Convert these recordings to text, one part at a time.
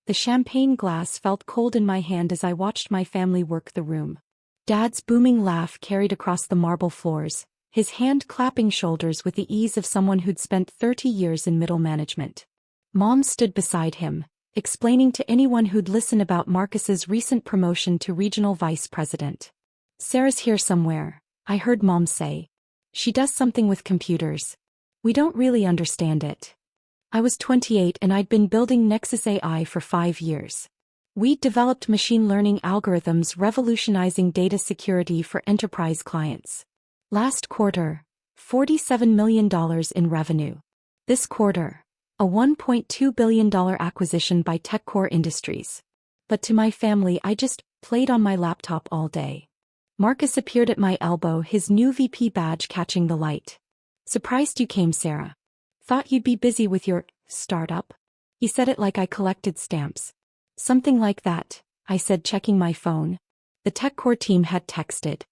The champagne glass felt cold in my hand as I watched my family work the room. Dad's booming laugh carried across the marble floors, his hand clapping shoulders with the ease of someone who'd spent 30 years in middle management. Mom stood beside him, explaining to anyone who'd listen about Marcus's recent promotion to regional vice president. "Sarah's here somewhere," I heard Mom say. "She does something with computers. We don't really understand it." I was 28 and I'd been building NexusAI for 5 years. We'd developed machine learning algorithms revolutionizing data security for enterprise clients. Last quarter, $47 million in revenue. This quarter, a $1.2 billion acquisition by TechCore Industries. But to my family, I just played on my laptop all day. Marcus appeared at my elbow, his new VP badge catching the light. "Surprised you came, Sarah. Thought you'd be busy with your startup." He said it like I collected stamps. "Something like that," I said, checking my phone. The TechCore team had texted.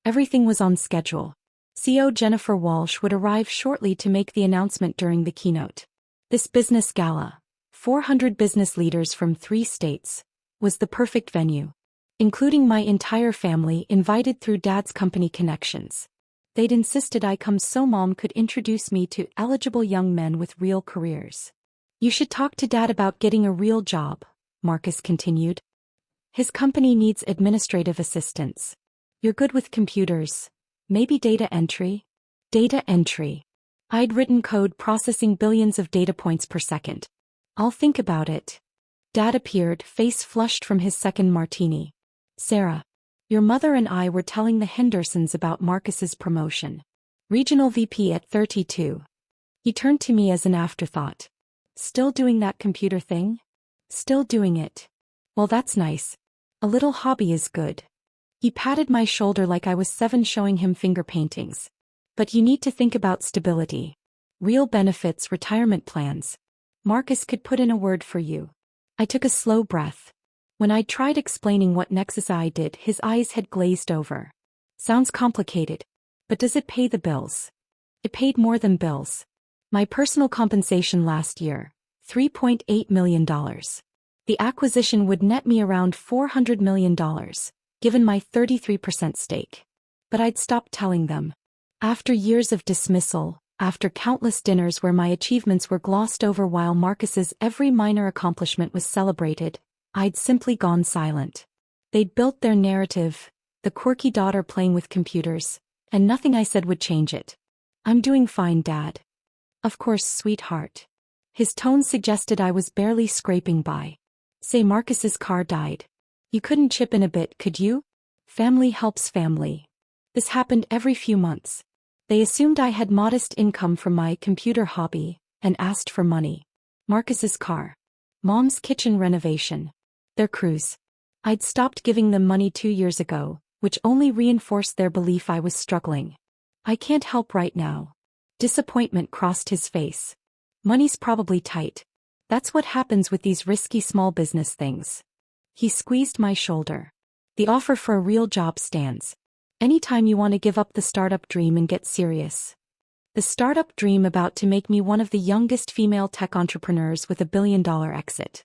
Everything was on schedule. CEO Jennifer Walsh would arrive shortly to make the announcement during the keynote. This business gala, 400 business leaders from 3 states, was the perfect venue, including my entire family invited through Dad's company connections. They'd insisted I come so Mom could introduce me to eligible young men with real careers. "You should talk to Dad about getting a real job," Marcus continued. "His company needs administrative assistance. You're good with computers. Maybe data entry?" Data entry. I'd written code processing billions of data points per second. "I'll think about it." Dad appeared, face flushed from his second martini. "Sarah, your mother and I were telling the Hendersons about Marcus's promotion. Regional VP at 32. He turned to me as an afterthought. "Still doing that computer thing?" "Still doing it." "Well, that's nice. A little hobby is good." He patted my shoulder like I was 7 showing him finger paintings. "But you need to think about stability. Real benefits, retirement plans. Marcus could put in a word for you." I took a slow breath. When I tried explaining what NexusAI did, his eyes had glazed over. "Sounds complicated. But does it pay the bills?" It paid more than bills. My personal compensation last year, $3.8 million. The acquisition would net me around $400 million, given my 33% stake. But I'd stopped telling them. After years of dismissal, after countless dinners where my achievements were glossed over while Marcus's every minor accomplishment was celebrated, I'd simply gone silent. They'd built their narrative, the quirky daughter playing with computers, and nothing I said would change it. "I'm doing fine, Dad." "Of course, sweetheart." His tone suggested I was barely scraping by. "Say Marcus's car died. You couldn't chip in a bit, could you? Family helps family." This happened every few months. They assumed I had modest income from my computer hobby, and asked for money. Marcus's car. Mom's kitchen renovation. Their cruise. I'd stopped giving them money 2 years ago, which only reinforced their belief I was struggling. "I can't help right now." Disappointment crossed his face. "Money's probably tight. That's what happens with these risky small business things." He squeezed my shoulder. "The offer for a real job stands. Anytime you want to give up the startup dream and get serious." The startup dream about to make me one of the youngest female tech entrepreneurs with $1 billion exit.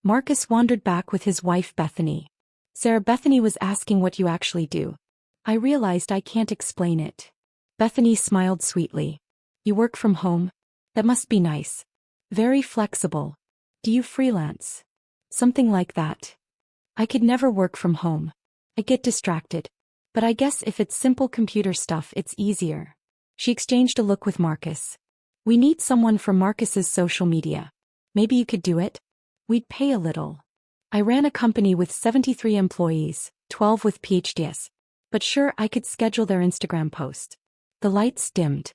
Marcus wandered back with his wife Bethany. "Sarah, Bethany was asking what you actually do." I realized I can't explain it. Bethany smiled sweetly. "You work from home? That must be nice. Very flexible. Do you freelance?" "Something like that." I could never work from home. I get distracted. But I guess if it's simple computer stuff, it's easier. She exchanged a look with Marcus. "We need someone for Marcus's social media. Maybe you could do it? We'd pay a little." I ran a company with 73 employees, 12 with PhDs. But sure, I could schedule their Instagram post. The lights dimmed.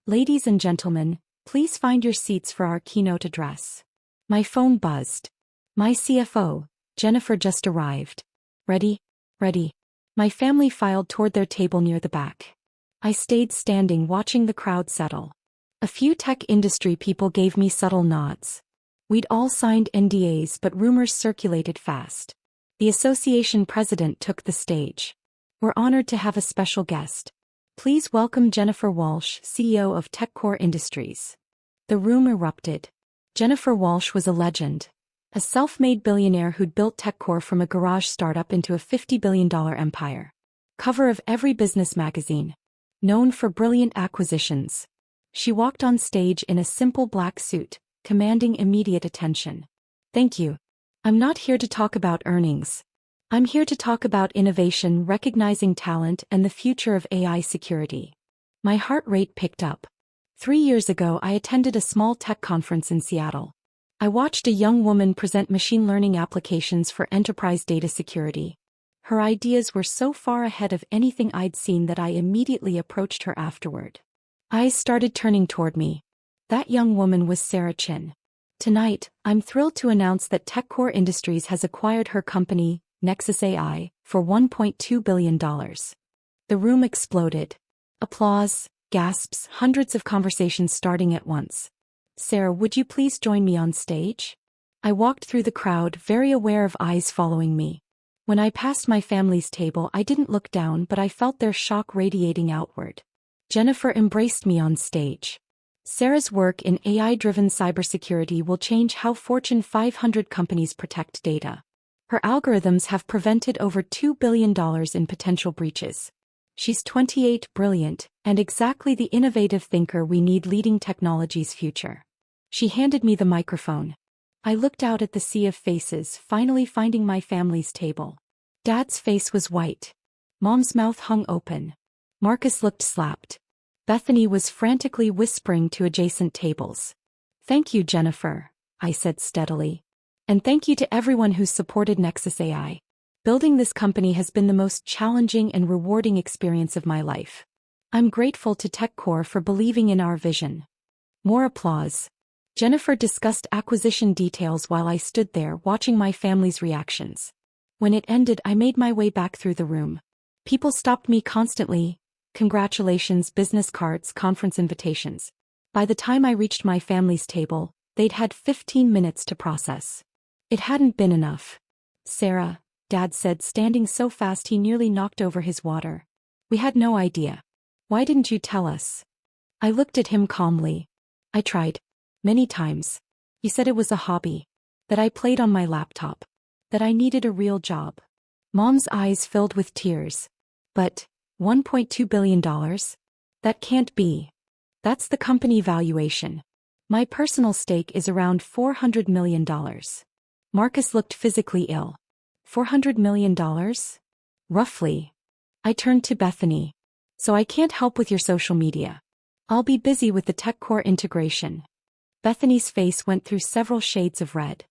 "Ladies and gentlemen, please find your seats for our keynote address." My phone buzzed. My CFO, Jennifer, just arrived. "Ready? Ready." My family filed toward their table near the back. I stayed standing watching the crowd settle. A few tech industry people gave me subtle nods. We'd all signed NDAs, but rumors circulated fast. The association president took the stage. "We're honored to have a special guest. Please welcome Jennifer Walsh, CEO of TechCore Industries." The room erupted. Jennifer Walsh was a legend. A self-made billionaire who'd built TechCore from a garage startup into a $50 billion empire. Cover of every business magazine. Known for brilliant acquisitions. She walked on stage in a simple black suit, commanding immediate attention. Thank you. I'm not here to talk about earnings. I'm here to talk about innovation, recognizing talent, and the future of AI security. My heart rate picked up. 3 years ago, I attended a small tech conference in Seattle. I watched a young woman present machine learning applications for enterprise data security. Her ideas were so far ahead of anything I'd seen that I immediately approached her afterward. Eyes started turning toward me. That young woman was Sarah Chin. Tonight, I'm thrilled to announce that TechCore Industries has acquired her company, NexusAI, for $1.2 billion. The room exploded. Applause, gasps, hundreds of conversations starting at once. Sarah, would you please join me on stage? I walked through the crowd, very aware of eyes following me. When I passed my family's table, I didn't look down, but I felt their shock radiating outward. Jennifer embraced me on stage. Sarah's work in AI-driven cybersecurity will change how Fortune 500 companies protect data. Her algorithms have prevented over $2 billion in potential breaches. She's 28, brilliant, and exactly the innovative thinker we need leading technology's future. She handed me the microphone. I looked out at the sea of faces, finally finding my family's table. Dad's face was white. Mom's mouth hung open. Marcus looked slapped. Bethany was frantically whispering to adjacent tables. Thank you, Jennifer, I said steadily. And thank you to everyone who's supported NexusAI. Building this company has been the most challenging and rewarding experience of my life. I'm grateful to TechCore for believing in our vision. More applause. Jennifer discussed acquisition details while I stood there watching my family's reactions. When it ended, I made my way back through the room. People stopped me constantly. Congratulations, business cards, conference invitations. By the time I reached my family's table, they'd had 15 minutes to process. It hadn't been enough. Sarah, Dad said, standing so fast he nearly knocked over his water. We had no idea. Why didn't you tell us? I looked at him calmly. I tried. Many times. You said it was a hobby. That I played on my laptop. That I needed a real job. Mom's eyes filled with tears. But, $1.2 billion? That can't be. That's the company valuation. My personal stake is around $400 million. Marcus looked physically ill. $400 million? Roughly. I turned to Bethany. So I can't help with your social media. I'll be busy with the TechCore integration. Bethany's face went through several shades of red.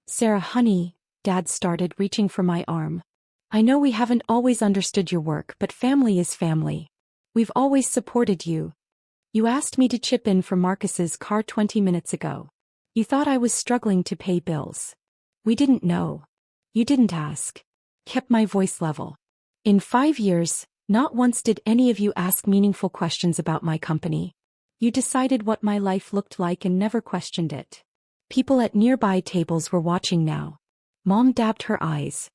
Sarah, honey, Dad started, reaching for my arm. I know we haven't always understood your work, but family is family. We've always supported you. You asked me to chip in for Marcus's car 20 minutes ago. You thought I was struggling to pay bills. We didn't know. You didn't ask. Kept my voice level. In 5 years, not once did any of you ask meaningful questions about my company. You decided what my life looked like and never questioned it. People at nearby tables were watching now. Mom dabbed her eyes.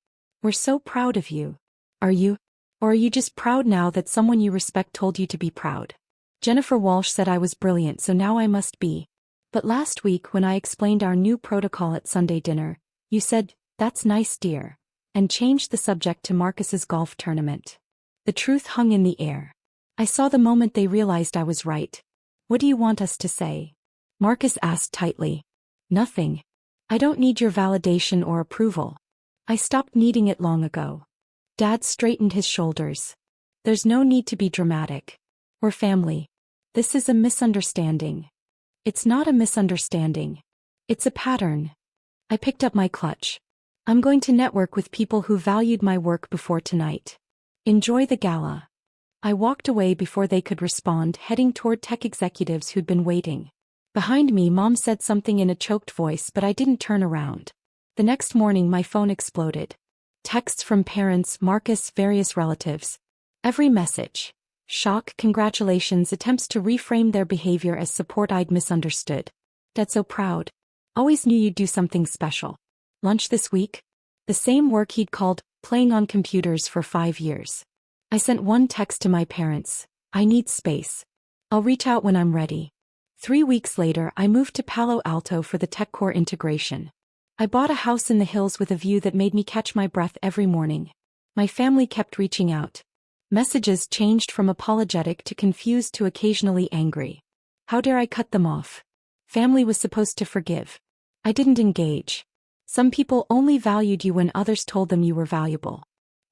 We're so proud of you. Are you? Or are you just proud now that someone you respect told you to be proud? Jennifer Walsh said I was brilliant, so now I must be. But last week when I explained our new protocol at Sunday dinner, you said, "That's nice, dear," and changed the subject to Marcus's golf tournament. The truth hung in the air. I saw the moment they realized I was right. What do you want us to say? Marcus asked tightly. Nothing. I don't need your validation or approval. I stopped needing it long ago. Dad straightened his shoulders. There's no need to be dramatic. We're family. This is a misunderstanding. It's not a misunderstanding. It's a pattern. I picked up my clutch. I'm going to network with people who valued my work before tonight. Enjoy the gala. I walked away before they could respond, heading toward tech executives who'd been waiting. Behind me, Mom said something in a choked voice, but I didn't turn around. The next morning, my phone exploded. Texts from parents, Marcus, various relatives. Every message. Shock, congratulations, attempts to reframe their behavior as support. I'd misunderstood. Dad, so proud. Always knew you'd do something special. Lunch this week? The same work he'd called playing on computers for 5 years. I sent one text to my parents. I need space. I'll reach out when I'm ready. 3 weeks later, I moved to Palo Alto for the TechCore integration. I bought a house in the hills with a view that made me catch my breath every morning. My family kept reaching out. Messages changed from apologetic to confused to occasionally angry. How dare I cut them off? Family was supposed to forgive. I didn't engage. Some people only valued you when others told them you were valuable.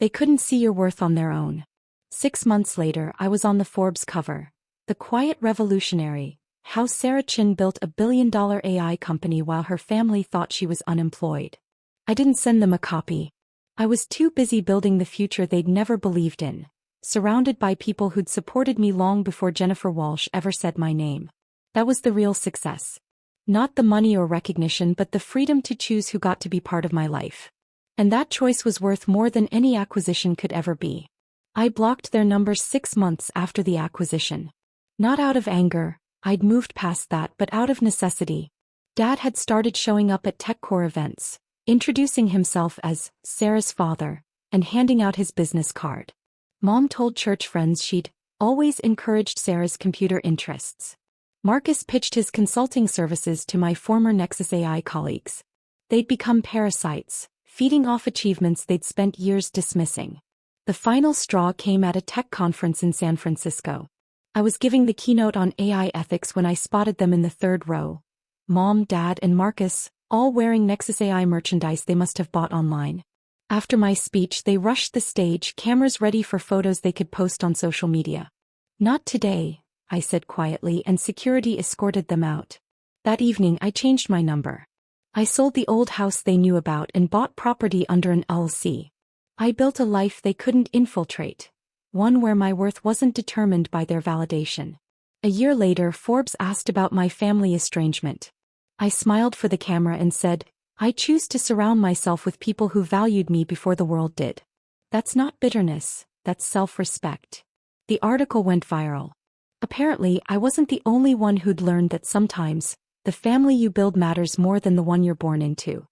They couldn't see your worth on their own. 6 months later, I was on the Forbes cover. The Quiet Revolutionary: How Sarah Chin Built a Billion-Dollar AI Company While Her Family Thought She Was Unemployed. I didn't send them a copy. I was too busy building the future they'd never believed in, surrounded by people who'd supported me long before Jennifer Walsh ever said my name. That was the real success. Not the money or recognition, but the freedom to choose who got to be part of my life. And that choice was worth more than any acquisition could ever be. I blocked their numbers 6 months after the acquisition. Not out of anger, I'd moved past that, but out of necessity. Dad had started showing up at TechCore events, introducing himself as Sarah's father, and handing out his business card. Mom told church friends she'd always encouraged Sarah's computer interests. Marcus pitched his consulting services to my former NexusAI colleagues. They'd become parasites, feeding off achievements they'd spent years dismissing. The final straw came at a tech conference in San Francisco. I was giving the keynote on AI ethics when I spotted them in the third row. Mom, Dad, and Marcus, all wearing NexusAI merchandise they must have bought online. After my speech, they rushed the stage, cameras ready for photos they could post on social media. "Not today," I said quietly, and security escorted them out. That evening I changed my number. I sold the old house they knew about and bought property under an LLC. I built a life they couldn't infiltrate, one where my worth wasn't determined by their validation. A year later, Forbes asked about my family estrangement. I smiled for the camera and said, "I choose to surround myself with people who valued me before the world did. That's not bitterness, that's self-respect." The article went viral. Apparently, I wasn't the only one who'd learned that sometimes, the family you build matters more than the one you're born into.